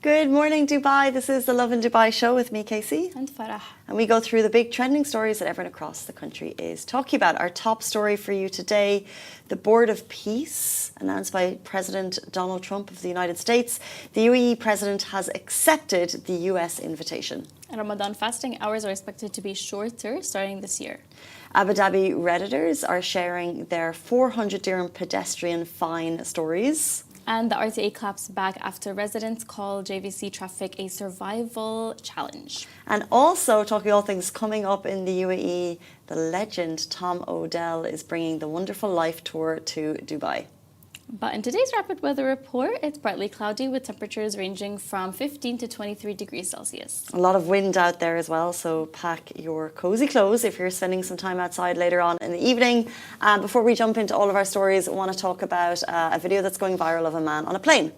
Good morning, Dubai. This is the Lovin Dubai show with me, Casey. And Farah. And we go through the big trending stories that everyone across the country is talking about. Our top story for you today, the Board of Peace, announced by President Donald Trump of the United States. The UAE president has accepted the US invitation. And Ramadan fasting hours are expected to be shorter starting this year. Abu Dhabi Redditors are sharing their 400 dirham pedestrian fine stories. And the RTA claps back after residents call JVC traffic a survival challenge. And also, talking all things coming up in the UAE, the legend Tom Odell is bringing the Wonderful Life tour to Dubai. But in today's rapid weather report, it's partly cloudy with temperatures ranging from 15 to 23 degrees Celsius. A lot of wind out there as well, so pack your cozy clothes if you're spending some time outside later on in the evening. Before we jump into all of our stories, I want to talk about a video that's going viral of a man on a plane.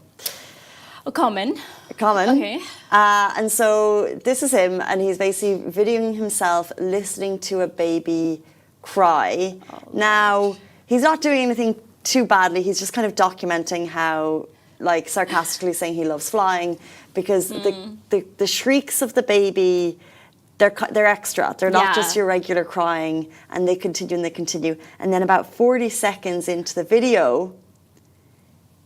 Common. Okay. And so this is him, and he's basically videoing himself listening to a baby cry. Oh, now, he's not doing anything too badly. He's just kind of documenting how, like, sarcastically saying he loves flying, because the shrieks of the baby, they're extra. They're not just your regular crying, and they continue and they continue. And then about 40 seconds into the video,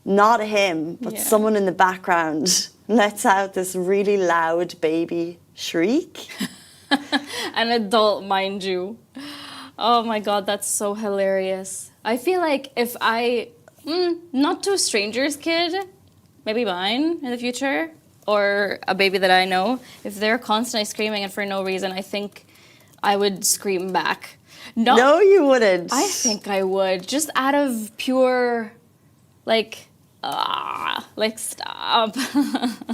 not him, but someone in the background lets out this really loud baby shriek. An adult, mind you. Oh my God, that's so hilarious. I feel like if not to a stranger's kid, maybe mine in the future, or a baby that I know, if they're constantly screaming and for no reason, I think I would scream back. No, you wouldn't. I think I would, just out of pure, stop.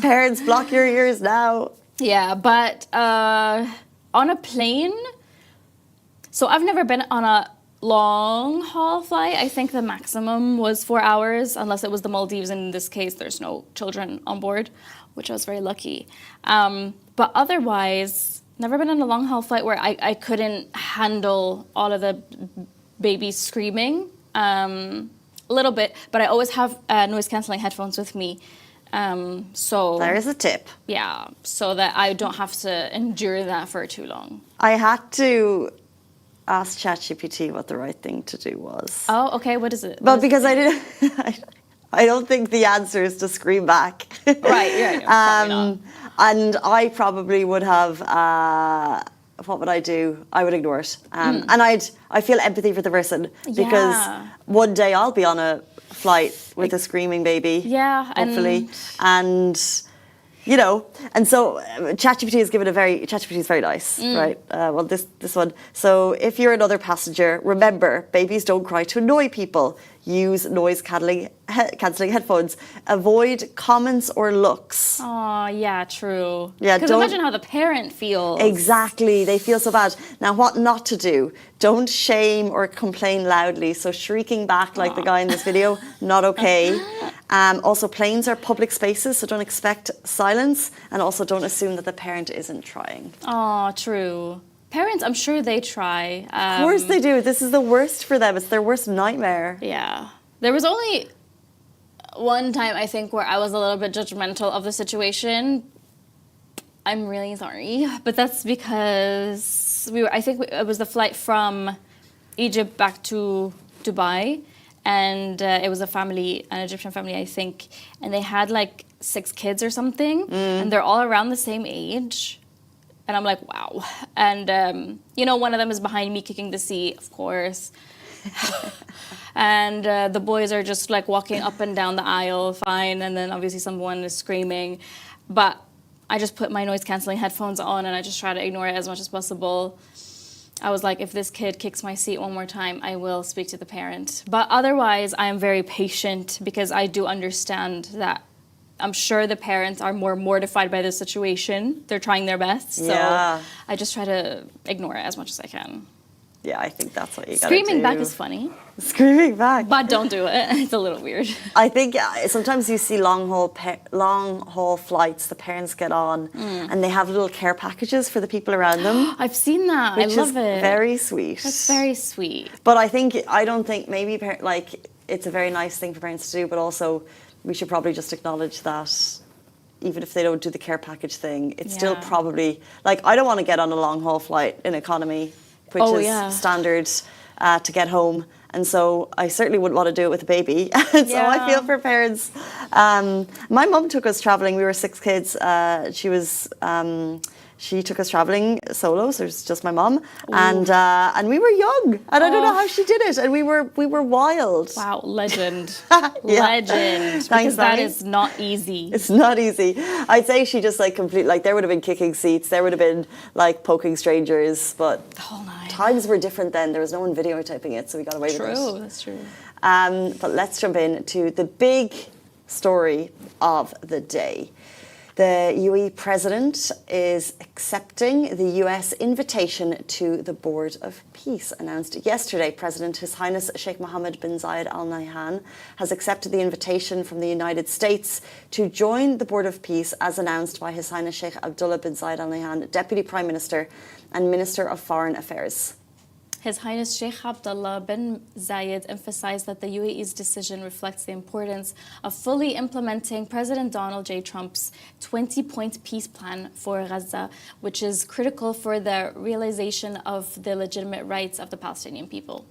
Parents, block your ears now. Yeah, but on a plane, so I've never been on a long haul flight. I think the maximum was 4 hours, unless it was the Maldives. In this case, there's no children on board, which I was very lucky. But otherwise, never been on a long haul flight where I couldn't handle all of the babies screaming. A little bit, but I always have noise cancelling headphones with me. So there's a tip. Yeah, so that I don't have to endure that for too long. I had to ask ChatGPT what the right thing to do was. Oh, okay. What is it? Well, because I didn't. I don't think the answer is to scream back. Right. Yeah. Probably not. And I probably would have. What would I do? I would ignore it. And I feel empathy for the person, because one day I'll be on a flight with a screaming baby. Yeah. Hopefully. And you know, and so ChatGPT is ChatGPT is very nice, right? Well, this one. So if you're another passenger, remember, babies don't cry to annoy people. Use noise cancelling headphones. Avoid comments or looks. Oh, yeah, true. Yeah, because imagine how the parent feels. Exactly, they feel so bad. Now, what not to do? Don't shame or complain loudly. So shrieking back like the guy in this video, not okay. Also, planes are public spaces, so don't expect silence, and also don't assume that the parent isn't trying. Oh, true. Parents, I'm sure they try. Of course they do. This is the worst for them. It's their worst nightmare. Yeah. There was only one time, I think, where I was a little bit judgmental of the situation. I'm really sorry, but that's because I think it was the flight from Egypt back to Dubai, and it was an Egyptian family, I think, and they had like 6 kids or something, and they're all around the same age. And I'm like, wow. And, one of them is behind me kicking the seat, of course. And the boys are just like walking up and down the aisle, fine. And then obviously someone is screaming. But I just put my noise canceling headphones on and I just try to ignore it as much as possible. I was like, if this kid kicks my seat one more time, I will speak to the parent. But otherwise, I am very patient because I do understand that I'm sure the parents are more mortified by the situation. They're trying their best. So I just try to ignore it as much as I can. Yeah, I think that's what you gotta do. Screaming back is funny. Screaming back. But don't do it. It's a little weird. I think sometimes you see long haul flights, the parents get on and they have little care packages for the people around them. I've seen that. I love it. Very sweet. That's very sweet. But I don't think maybe it's a very nice thing for parents to do, but also we should probably just acknowledge that even if they don't do the care package thing, it's still probably, like, I don't want to get on a long haul flight in economy, which is standard to get home. And so I certainly wouldn't want to do it with a baby. So I feel for parents. My mum took us traveling. We were 6 kids. She took us traveling solo, so it's just my mum, and we were young, and I don't know how she did it, and we were wild. Wow, legend, legend. Thanks, because that is not easy. It's not easy. I'd say she just there would have been kicking seats, there would have been like poking strangers, but the whole night. Times were different then. There was no one videotaping it, so we got away with it. True, that's true. But let's jump into the big story of the day. The UAE president is accepting the US invitation to the Board of Peace. Announced yesterday, President His Highness Sheikh Mohammed bin Zayed Al Nahyan has accepted the invitation from the United States to join the Board of Peace, as announced by His Highness Sheikh Abdullah bin Zayed Al Nahyan, Deputy Prime Minister and Minister of Foreign Affairs. His Highness Sheikh Abdullah bin Zayed emphasized that the UAE's decision reflects the importance of fully implementing President Donald J. Trump's 20-point peace plan for Gaza, which is critical for the realization of the legitimate rights of the Palestinian people.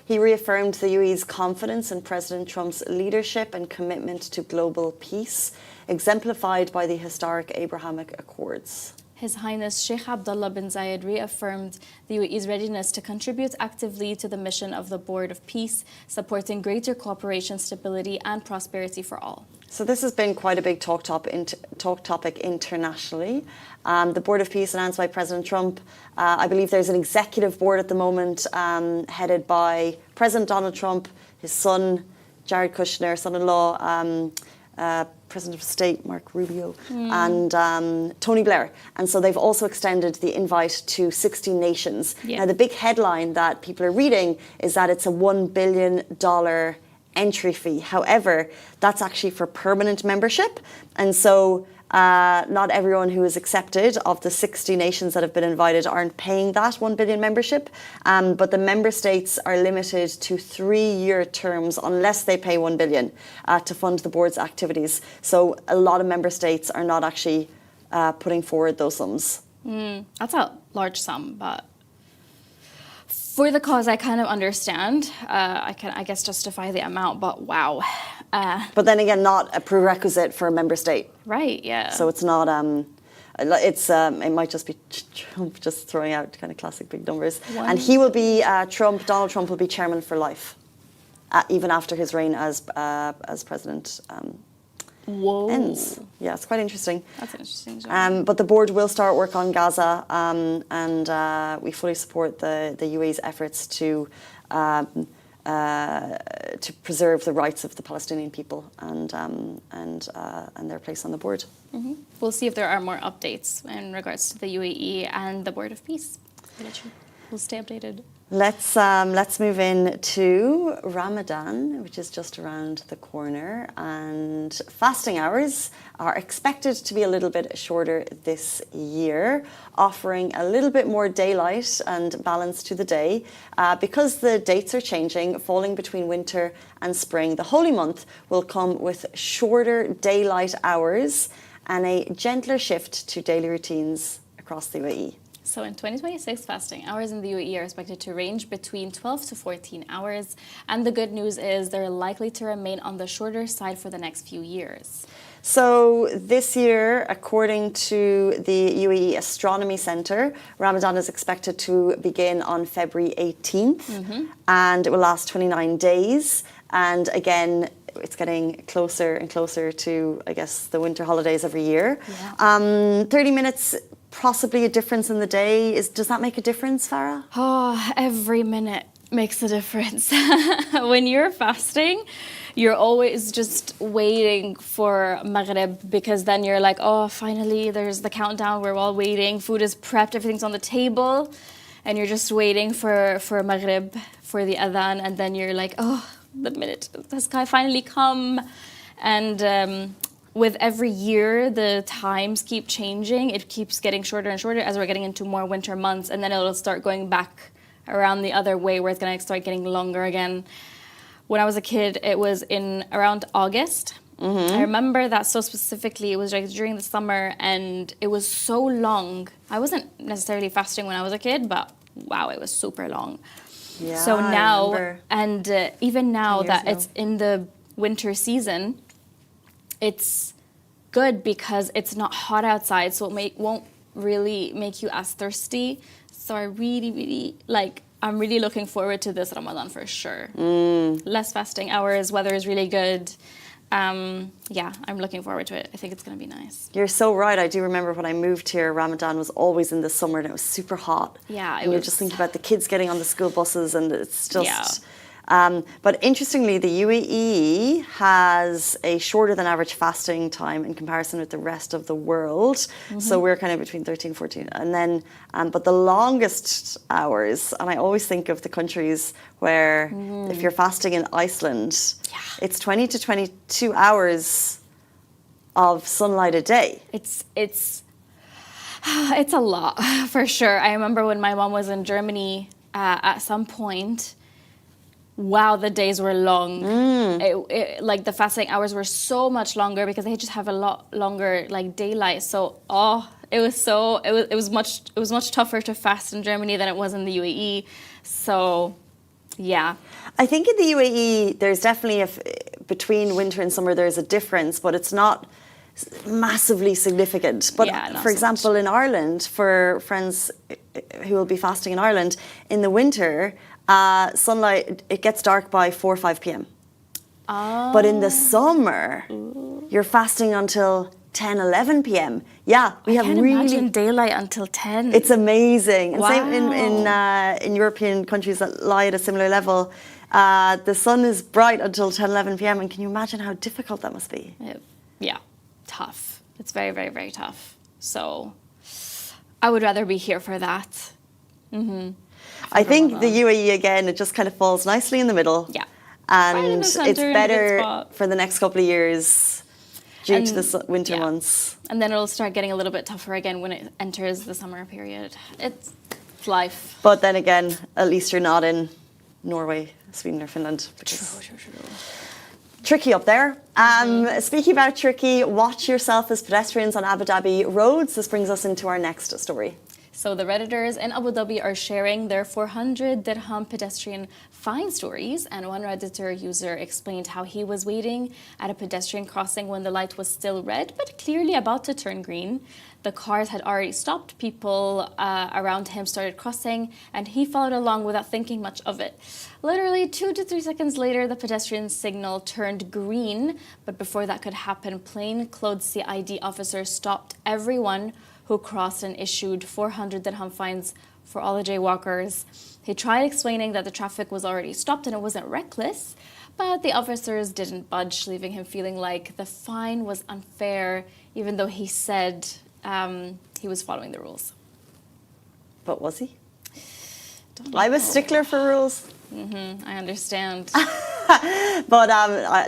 He reaffirmed the UAE's confidence in President Trump's leadership and commitment to global peace, exemplified by the historic Abrahamic Accords. His Highness Sheikh Abdullah bin Zayed reaffirmed the UAE's readiness to contribute actively to the mission of the Board of Peace, supporting greater cooperation, stability, and prosperity for all. So this has been quite a big talk topic internationally. The Board of Peace announced by President Trump. I believe there's an executive board at the moment headed by President Donald Trump, his son, Jared Kushner, son-in-law, President of State Mark Rubio, and Tony Blair. And so they've also extended the invite to 60 nations. Now, the big headline that people are reading is that it's a $1 billion entry fee. However, that's actually for permanent membership. And so not everyone who is accepted of the 60 nations that have been invited aren't paying that 1 billion membership. But the member states are limited to 3-year terms unless they pay 1 billion to fund the board's activities. So a lot of member states are not actually putting forward those sums. That's a large sum, but for the cause, I kind of understand. I can, I guess, justify the amount, but wow. But then again, not a prerequisite for a member state. Right, yeah. So it's not, it might just be Trump just throwing out kind of classic big numbers. And he will be, Donald Trump will be chairman for life, even after his reign as president ends. Yeah, it's quite interesting. That's interesting. Job. But the board will start work on Gaza, and we fully support the UAE's efforts to preserve the rights of the Palestinian people and their place on the board. Mm-hmm. We'll see if there are more updates in regards to the UAE and the Board of Peace. We'll stay updated. Let's move in to Ramadan, which is just around the corner, and fasting hours are expected to be a little bit shorter this year, offering a little bit more daylight and balance to the day. Because the dates are changing, falling between winter and spring, the holy month will come with shorter daylight hours and a gentler shift to daily routines across the UAE. So in 2026, fasting hours in the UAE are expected to range between 12 to 14 hours. And the good news is they're likely to remain on the shorter side for the next few years. So this year, according to the UAE Astronomy Centre, Ramadan is expected to begin on February 18th and it will last 29 days. And again, it's getting closer and closer to, I guess, the winter holidays every year. Yeah. 30 minutes, possibly a difference in the day. Does that make a difference, Farah? Oh, every minute makes a difference. When you're fasting, you're always just waiting for Maghrib because then you're like, oh, finally, there's the countdown. We're all waiting. Food is prepped. Everything's on the table. And you're just waiting for Maghrib, for the adhan. And then you're like, oh, the minute has finally come. And with every year, the times keep changing. It keeps getting shorter and shorter as we're getting into more winter months. And then it'll start going back around the other way where it's going to start getting longer again. When I was a kid, it was in around August. I remember that so specifically. It was like during the summer and it was so long. I wasn't necessarily fasting when I was a kid, but wow, it was super long. Yeah, so now, I and even now that ago. it's in the winter season, it's good because it's not hot outside, so it won't really make you as thirsty. So I really, I'm really looking forward to this Ramadan for sure. Less fasting hours, weather is really good. Yeah, I'm looking forward to it. I think it's going to be nice. You're so right. I do remember when I moved here, Ramadan was always in the summer and it was super hot. Yeah, and you're just thinking about the kids getting on the school buses and it's just... Yeah. But interestingly, the UAE has a shorter than average fasting time in comparison with the rest of the world. So we're kind of between 13 and 14. And then, but the longest hours, and I always think of the countries where if you're fasting in Iceland, it's 20 to 22 hours of sunlight a day. It's a lot, for sure. I remember when my mom was in Germany at some point, wow, the days were long. Like the fasting hours were so much longer because they just have a lot longer like daylight. So it was much tougher to fast in Germany than it was in the UAE. So yeah, I think in the UAE there's definitely between winter and summer there's a difference, but it's not massively significant. But for example, in Ireland, for friends who will be fasting in Ireland, in the winter, sunlight, it gets dark by 4 or 5 p.m. Oh. But in the summer, you're fasting until 10, 11 p.m. Yeah, we have really... imagine daylight until 10. It's amazing. And wow. Same in European countries that lie at a similar level. The sun is bright until 10, 11 p.m. And can you imagine how difficult that must be? Yeah, tough. It's very, very, very tough. So I would rather be here for that. I think the UAE, again, it just kind of falls nicely in the middle. Yeah. And it's better for the next couple of years due to the winter months. And then it'll start getting a little bit tougher again when it enters the summer period. It's life. But then again, at least you're not in Norway, Sweden or Finland. True. Tricky up there. Speaking about tricky, watch yourself as pedestrians on Abu Dhabi roads. This brings us into our next story. So the Redditors in Abu Dhabi are sharing their 400 dirham pedestrian fine stories, and one Redditor user explained how he was waiting at a pedestrian crossing when the light was still red but clearly about to turn green. The cars had already stopped, people around him started crossing, and he followed along without thinking much of it. Literally 2 to 3 seconds later, the pedestrian signal turned green, but before that could happen, plainclothes CID officers stopped everyone who crossed and issued 400 dirham fines for all the jaywalkers. He tried explaining that the traffic was already stopped and it wasn't reckless, but the officers didn't budge, leaving him feeling like the fine was unfair, even though he said he was following the rules. But was he? I'm a stickler for rules. I understand. But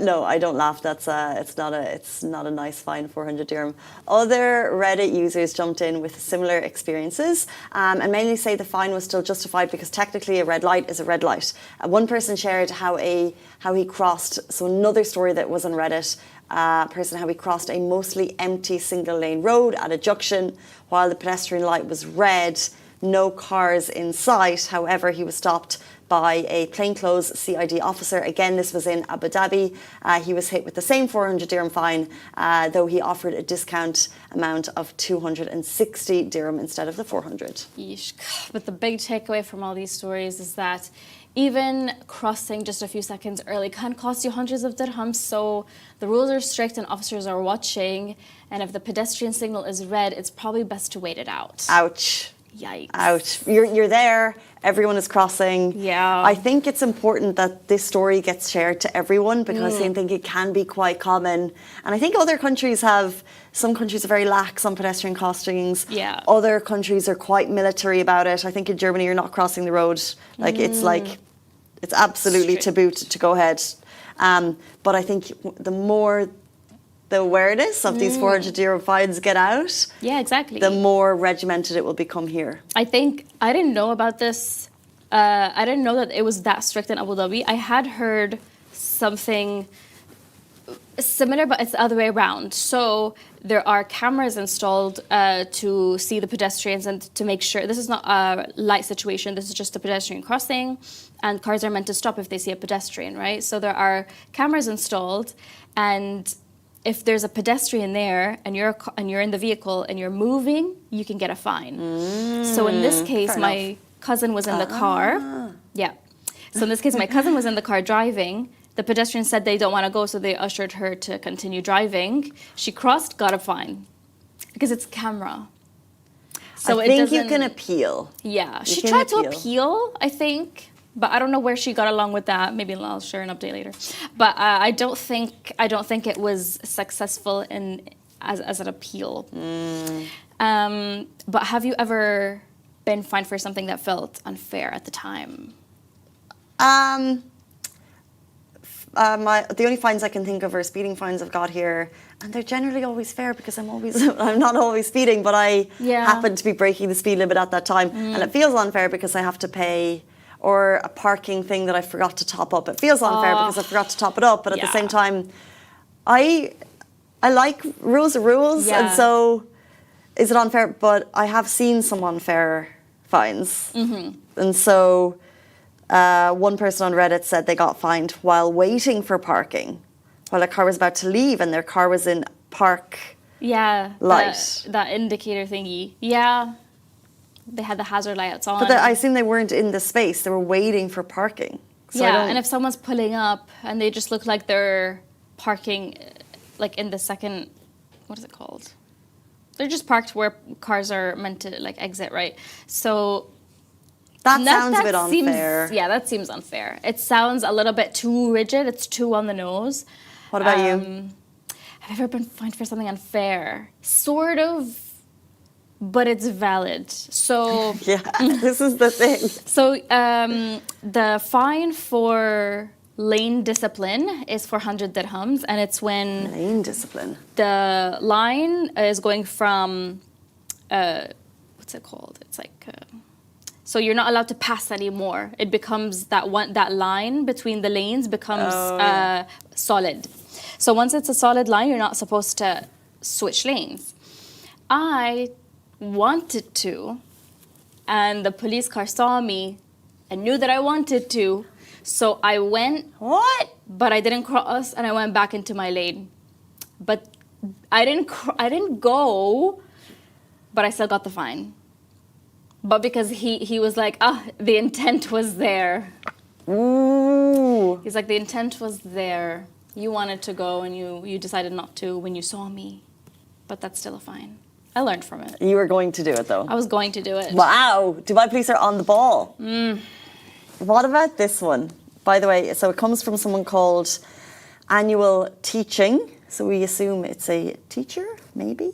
no, I don't laugh. That's it's not a nice fine, 400 dirham. Other Reddit users jumped in with similar experiences and mainly say the fine was still justified because technically a red light is a red light. One person shared how he crossed. So another story that was on Reddit. How he crossed a mostly empty single lane road at a junction while the pedestrian light was red. no cars in sight. However, he was stopped by a plainclothes CID officer. Again, this was in Abu Dhabi. He was hit with the same 400 dirham fine, though he offered a discount amount of 260 dirham instead of the 400. Yeesh. But the big takeaway from all these stories is that even crossing just a few seconds early can cost you hundreds of dirhams. So the rules are strict and officers are watching. And if the pedestrian signal is red, it's probably best to wait it out. Ouch. Yikes. Ouch. You're there. Everyone is crossing. Yeah. I think it's important that this story gets shared to everyone because I think it can be quite common. And I think other countries some countries are very lax on pedestrian crossings. Yeah. Other countries are quite military about it. I think in Germany you're not crossing the road. It's absolutely Strict. taboo to go ahead. But I think the more the awareness of these 400 euro fines get out, Yeah, exactly. the more regimented it will become here. I think I didn't know about this. I didn't know that it was that strict in Abu Dhabi. I had heard something similar, but it's the other way around. So there are cameras installed to see the pedestrians and to make sure this is not a light situation. This is just a pedestrian crossing, and cars are meant to stop if they see a pedestrian, right? So there are cameras installed, and if there's a pedestrian there and you're in the vehicle and you're moving, you can get a fine. So in this case, my cousin was in the car. Yeah. So in this case, my cousin was in the car driving. The pedestrian said they don't want to go, so they ushered her to continue driving. She crossed, got a fine because it's camera. So I think you can appeal. Yeah, she can tried to appeal. appeal, I think. But I don't know where she got along with that. Maybe I'll share an update later. But I don't think it was successful as an appeal. But have you ever been fined for something that felt unfair at the time? The only fines I can think of are speeding fines I've got here, and they're generally always fair because I'm not always speeding, but I happen to be breaking the speed limit at that time, and it feels unfair because I have to pay. Or a parking thing that I forgot to top up. It feels unfair because I forgot to top it up, but at the same time, I like rules are rules, and so is it unfair? But I have seen some unfair fines, and so one person on Reddit said they got fined while waiting for parking, while a car was about to leave, and their car was in park light. That indicator thingy. Yeah. They had the hazard lights on. But I assume they weren't in the space. They were waiting for parking. So and if someone's pulling up and they just look like they're parking, like in the second, what is it called? They're just parked where cars are meant to like exit, right? So that sounds a bit unfair. Yeah, that seems unfair. It sounds a little bit too rigid. It's too on the nose. What about you? Have you ever been fined for something unfair? Sort of. But it's valid. So this is the thing. So the fine for lane discipline is 400 dirhams, and it's when lane discipline. The line is going from what's it called? It's like so you're not allowed to pass anymore. It becomes that line between the lanes becomes solid. So once it's a solid line, you're not supposed to switch lanes. I wanted to, and the police car saw me and knew that I wanted to, so I went. What? But I didn't cross, and I went back into my lane. But I didn't go, but I still got the fine. But because he was like, the intent was there. Ooh. He's like, the intent was there. You wanted to go, and you decided not to when you saw me. But that's still a fine. I learned from it. You were going to do it, though. I was going to do it. Wow. Dubai police are on the ball. What about this one? By the way, so it comes from someone called Annual Teaching. So we assume it's a teacher, maybe?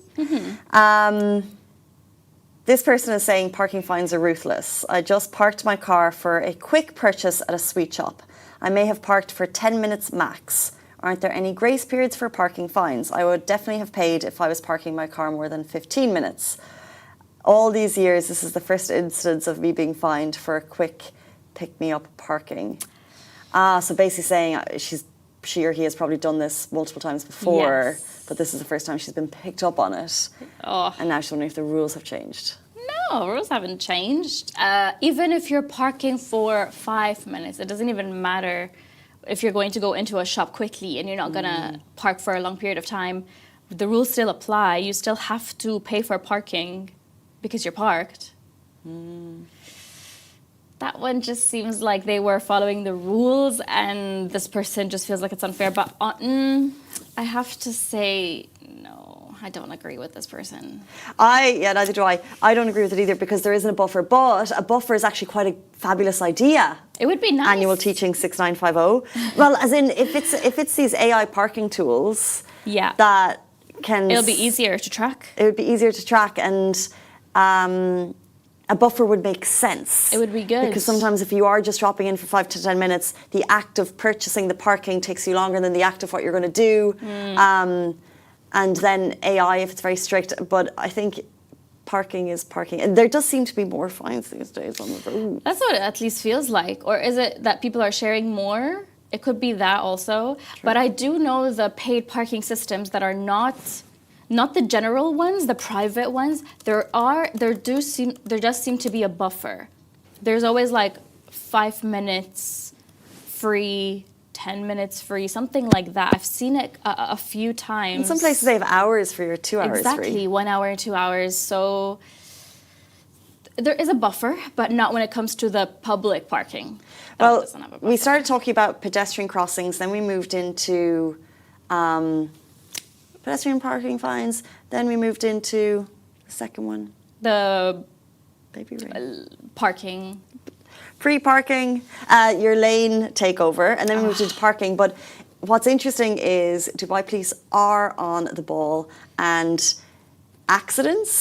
This person is saying parking fines are ruthless. I just parked my car for a quick purchase at a sweet shop. I may have parked for 10 minutes max. Aren't there any grace periods for parking fines? I would definitely have paid if I was parking my car more than 15 minutes. All these years, this is the first instance of me being fined for a quick pick-me-up parking. So basically saying she or he has probably done this multiple times before, but this is the first time she's been picked up on it. And now she's wondering if the rules have changed. No, rules haven't changed. Even if you're parking for 5 minutes, it doesn't even matter if you're going to go into a shop quickly and you're not going to park for a long period of time. The rules still apply. You still have to pay for parking because you're parked. That one just seems like they were following the rules and this person just feels like it's unfair. But I have to say, no, I don't agree with this person. Neither do I. I don't agree with it either because there isn't a buffer. But a buffer is actually quite a fabulous idea. It would be nice. Annual Teaching 6950. Well, as in, if it's these AI parking tools that can... It'll be easier to track. It would be easier to track and... a buffer would make sense. It would be good. Because sometimes if you are just dropping in for 5 to 10 minutes, the act of purchasing the parking takes you longer than the act of what you're going to do. And then AI, if it's very strict. But I think parking is parking. And there does seem to be more fines these days on the road. That's what it at least feels like. Or is it that people are sharing more? It could be that also. True. But I do know the paid parking systems that are not the general ones, the private ones, there does seem to be a buffer. There's always like 5 minutes free, 10 minutes free, something like that. I've seen it a few times. In some places they have hours for your 2 hours free. Exactly, 1 hour and 2 hours. So there is a buffer, but not when it comes to the public parking. Well, we started talking about pedestrian crossings, then we moved into... pedestrian parking fines. Then we moved into the second one. The baby rain. Parking. Free parking, your lane takeover, and then we moved into parking. But what's interesting is Dubai police are on the ball and accidents.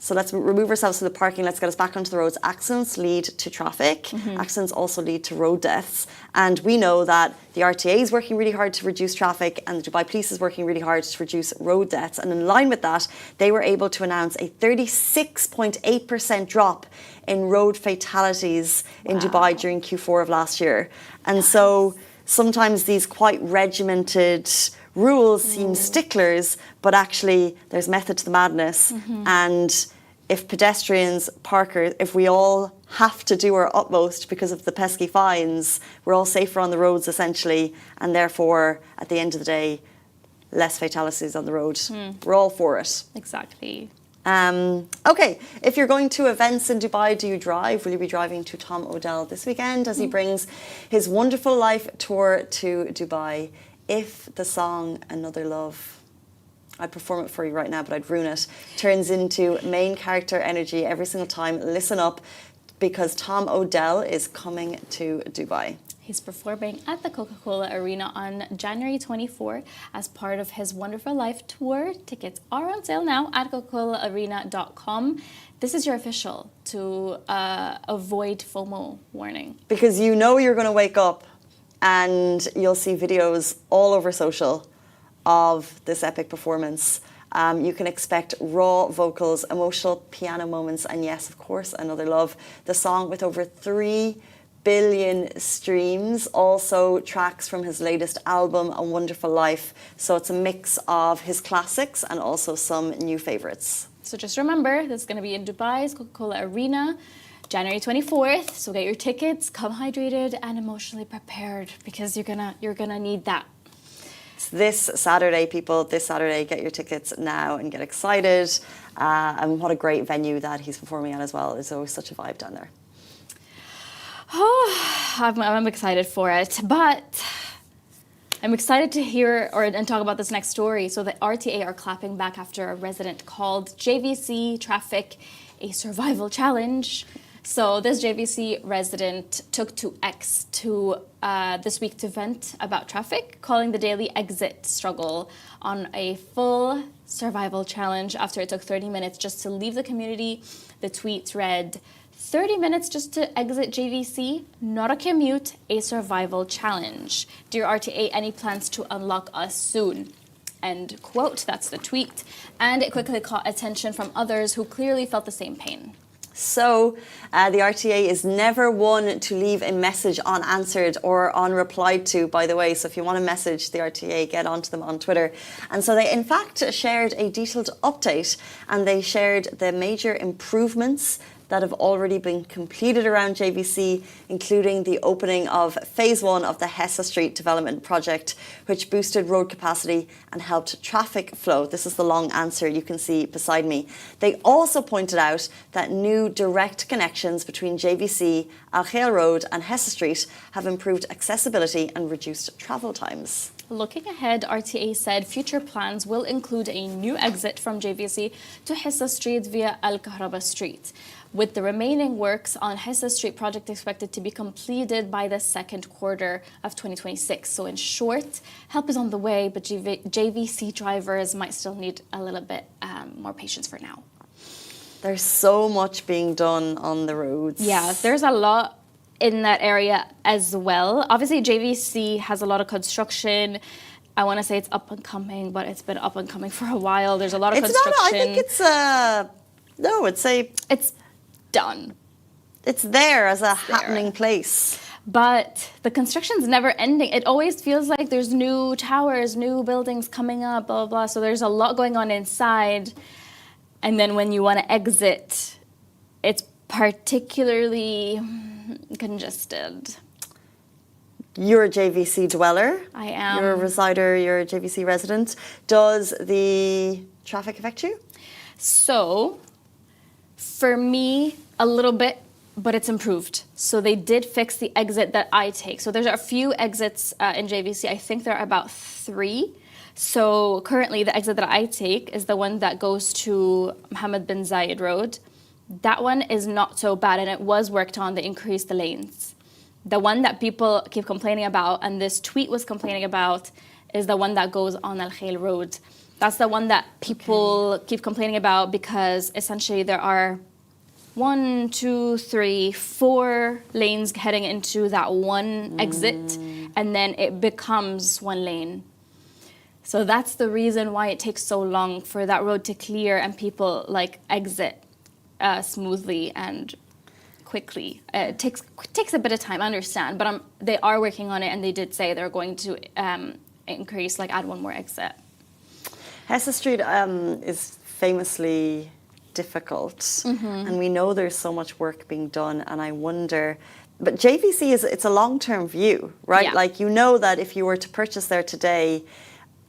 So let's remove ourselves from the parking. Let's get us back onto the roads. Accidents lead to traffic. Accidents also lead to road deaths. And we know that the RTA is working really hard to reduce traffic and the Dubai police is working really hard to reduce road deaths. And in line with that, they were able to announce a 36.8% drop in road fatalities in Dubai during Q4 of last year. And so sometimes these quite regimented rules seem sticklers, but actually there's method to the madness. And if pedestrians, parkers, if we all have to do our utmost because of the pesky fines, we're all safer on the roads essentially, and therefore at the end of the day, less fatalities on the road. We're all for it. Exactly. Okay, if you're going to events in Dubai, do you drive? Will you be driving to Tom Odell this weekend as he brings his wonderful life tour to Dubai? If the song Another Love, I'd perform it for you right now, but I'd ruin it, turns into main character energy every single time, listen up, because Tom Odell is coming to Dubai. He's performing at the Coca-Cola Arena on January 24 as part of his Wonderful Life tour. Tickets are on sale now at coca-colaarena.com. This is your official to avoid FOMO warning. Because you know you're going to wake up and you'll see videos all over social of this epic performance. You can expect raw vocals, emotional piano moments, and yes, of course, Another Love. The song with over 3 billion streams, also tracks from his latest album, A Wonderful Life. So it's a mix of his classics and also some new favourites. So just remember, this is going to be in Dubai's Coca-Cola Arena, January 24th. So get your tickets, come hydrated and emotionally prepared because you're gonna need that. It's this Saturday, people. This Saturday, get your tickets now and get excited. And what a great venue that he's performing at as well. There's always such a vibe down there. Oh, I'm excited for it, but I'm excited to hear and talk about this next story. So the RTA are clapping back after a resident called JVC Traffic a survival challenge. So this JVC resident took to X this week to vent about traffic, calling the daily exit struggle on a full survival challenge after it took 30 minutes just to leave the community. The tweet read, 30 minutes just to exit JVC, not a commute, a survival challenge. Dear RTA, any plans to unlock us soon? End quote, that's the tweet. And it quickly caught attention from others who clearly felt the same pain. So the RTA is never one to leave a message unanswered or unreplied to, by the way. So if you want to message the RTA, get onto them on Twitter. And so they, in fact, shared a detailed update, and they shared the major improvements that have already been completed around JVC, including the opening of phase 1 of the Hesse Street development project, which boosted road capacity and helped traffic flow. This is the long answer you can see beside me. They also pointed out that new direct connections between JVC, Al Khail Road and Hesse Street have improved accessibility and reduced travel times. Looking ahead, RTA said future plans will include a new exit from JVC to Hesse Street via Al Kahraba Street, with the remaining works on Hesse Street project expected to be completed by the second quarter of 2026. So in short, help is on the way, but JVC drivers might still need a little bit more patience for now. There's so much being done on the roads. Yeah, there's a lot in that area as well. Obviously, JVC has a lot of construction. I want to say it's up and coming, but it's been up and coming for a while. There's a lot of construction. I think it's no, it's done. It's there as a happening place. But the construction's never ending. It always feels like there's new towers, new buildings coming up, blah, blah, blah. So there's a lot going on inside. And then when you want to exit, it's particularly congested. You're a JVC dweller. I am. You're a resider, you're a JVC resident. Does the traffic affect you? So, for me, a little bit, but it's improved. So they did fix the exit that I take. So there's a few exits in JVC. I think there are about 3. So currently the exit that I take is the one that goes to Mohammed bin Zayed Road. That one is not so bad, and it was worked on. They increased the lanes. The one that people keep complaining about, and this tweet was complaining about, is the one that goes on Al Khail Road. That's the one that people keep complaining about because essentially there are 1, 2, 3, 4 lanes heading into that one exit, and then it becomes one lane. So that's the reason why it takes so long for that road to clear and people like exit smoothly and quickly. It takes a bit of time, I understand, but they are working on it, and they did say they're going to increase, like add one more exit. Hesse Street is famously difficult, and we know there's so much work being done, and I wonder, but JVC it's a long-term view, right? Yeah. Like, you know that if you were to purchase there today,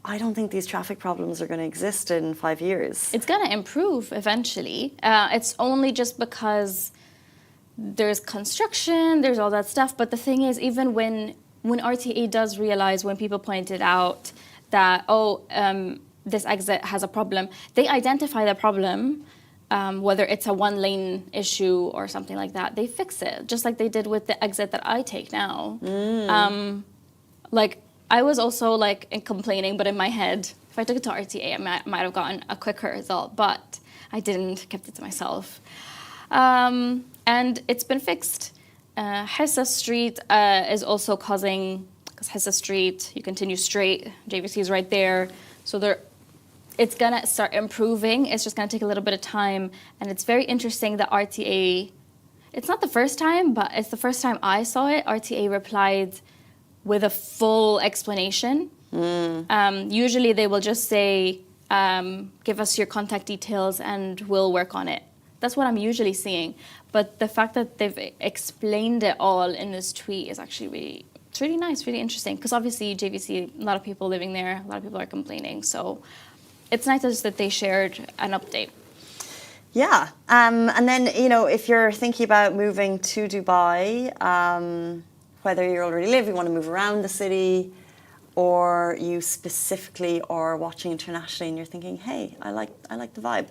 I don't think these traffic problems are going to exist in 5 years. It's going to improve eventually. It's only just because there's construction, there's all that stuff. But the thing is, even when RTA does realize, when people pointed out that, this exit has a problem, they identify the problem, whether it's a one-lane issue or something like that. They fix it, just like they did with the exit that I take now. I was also complaining, but in my head, if I took it to RTA, I might have gotten a quicker result, but I didn't, kept it to myself. And it's been fixed. Hesse Street is also causing, because Hesse Street, you continue straight, JVC is right there, so it's gonna start improving. It's just gonna take a little bit of time, and it's very interesting that RTA, it's not the first time, but it's the first time I saw it, RTA replied with a full explanation. Usually they will just say, give us your contact details and we'll work on it. That's what I'm usually seeing. But the fact that they've explained it all in this tweet is actually it's really nice, really interesting. Because obviously JVC, a lot of people living there, a lot of people are complaining. So it's nice just that they shared an update. Yeah. And then, if you're thinking about moving to Dubai, whether you already live, you want to move around the city, or you specifically are watching internationally and you're thinking, hey, I like the vibe.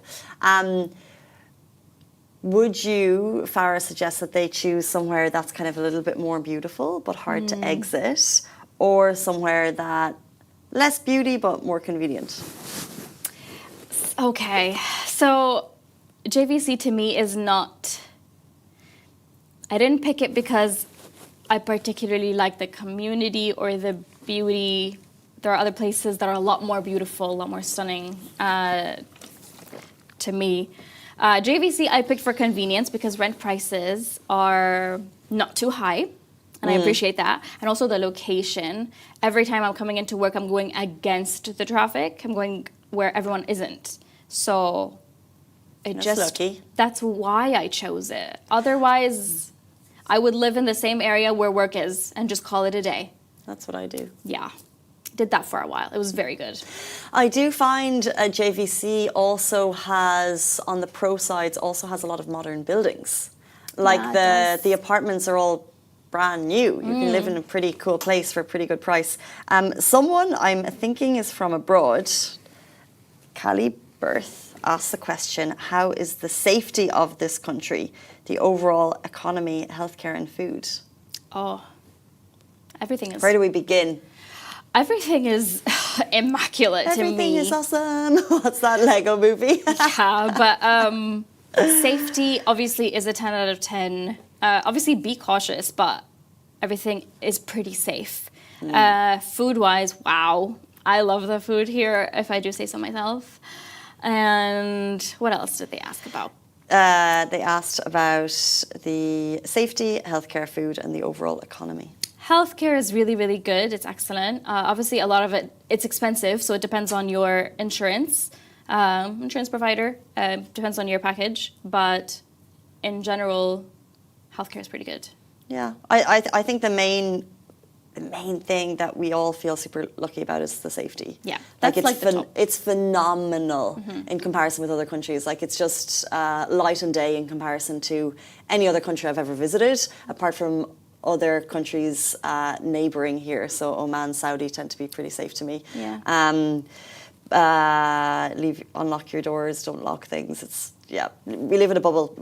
Would you, Farah, suggest that they choose somewhere that's kind of a little bit more beautiful but hard to exit, or somewhere that less beauty but more convenient? Okay, so JVC to me is not, I didn't pick it because I particularly like the community or the beauty. There are other places that are a lot more beautiful, a lot more stunning to me. JVC I picked for convenience because rent prices are not too high. And I appreciate that. And also the location. Every time I'm coming into work, I'm going against the traffic. I'm going where everyone isn't. So That's lucky. that's why I chose it. Otherwise, I would live in the same area where work is and just call it a day. That's what I do. Yeah. Did that for a while. It was very good. I do find JVC also has, on the pro sides, also has a lot of modern buildings. Like the apartments are all brand new. You can live in a pretty cool place for a pretty good price. Someone I'm thinking is from abroad, Callie Birth, asked the question, how is the safety of this country, the overall economy, healthcare and food? Oh, everything is... Where do we begin? Everything is immaculate to me. Everything is awesome. What's that Lego movie? Yeah, but safety obviously is a 10 out of 10. Obviously be cautious, but everything is pretty safe. Food-wise, wow. I love the food here, if I do say so myself. And what else did they ask about? They asked about the safety, healthcare, food, and the overall economy. Healthcare is really, really good. It's excellent. Obviously, a lot of it, it's expensive, so it depends on your insurance provider. Depends on your package, but in general, healthcare is pretty good. Yeah, I think the main thing that we all feel super lucky about is the safety. Yeah, that's like the top. It's phenomenal in comparison with other countries. Like it's just light and day in comparison to any other country I've ever visited, apart from other countries neighbouring here. So Oman, Saudi tend to be pretty safe to me. Yeah. Unlock your doors, don't lock things. We live in a bubble.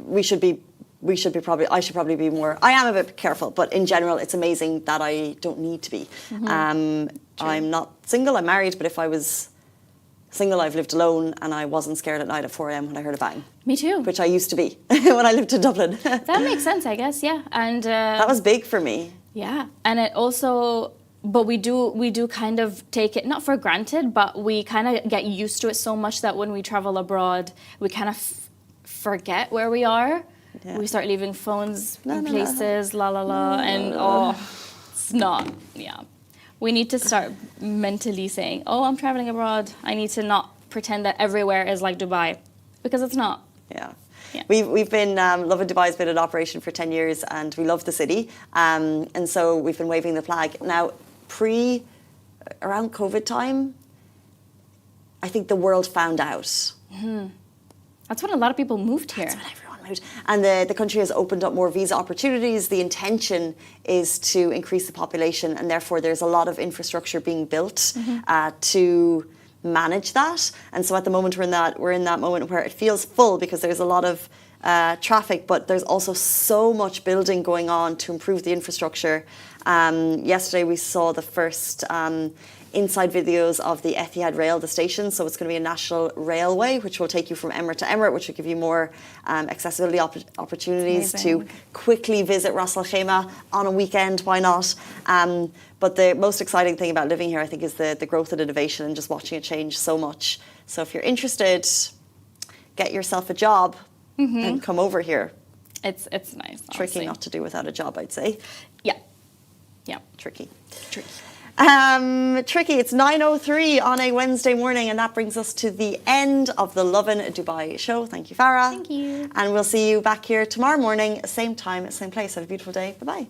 I should probably be more. I am a bit careful, but in general, it's amazing that I don't need to be. I'm not single. I'm married, but if I was single, I've lived alone, and I wasn't scared at night at 4 a.m. when I heard a bang. Me too. Which I used to be when I lived in Dublin. That makes sense, I guess. Yeah, and that was big for me. Yeah, and it also. But we do kind of take it, not for granted, but we kind of get used to it so much that when we travel abroad, we kind of forget where we are. Yeah. We start leaving phones in places, and it's not, yeah. We need to start mentally saying, oh, I'm traveling abroad. I need to not pretend that everywhere is like Dubai, because it's not. Yeah. We've been, Lovin Dubai has been in operation for 10 years and we love the city. And so we've been waving the flag. Now, around COVID time, I think the world found out. That's when a lot of people moved here. That's when everyone moved. And the country has opened up more visa opportunities. The intention is to increase the population, and therefore there's a lot of infrastructure being built to manage that. And so at the moment we're in that moment where it feels full because there's a lot of traffic, but there's also so much building going on to improve the infrastructure. Yesterday we saw the first inside videos of the Etihad Rail, the station. So it's going to be a national railway, which will take you from emirate to emirate, which will give you more accessibility opportunities to quickly visit Ras Al Khaimah on a weekend. Why not? But the most exciting thing about living here, I think, is the growth and innovation and just watching it change so much. So if you're interested, get yourself a job and come over here. It's nice. Tricky not to do without a job, I'd say. Yeah. Tricky. It's 9:03 on a Wednesday morning, and that brings us to the end of the Lovin Dubai show. Thank you, Farah. Thank you. And we'll see you back here tomorrow morning, same time, same place. Have a beautiful day. Bye-bye.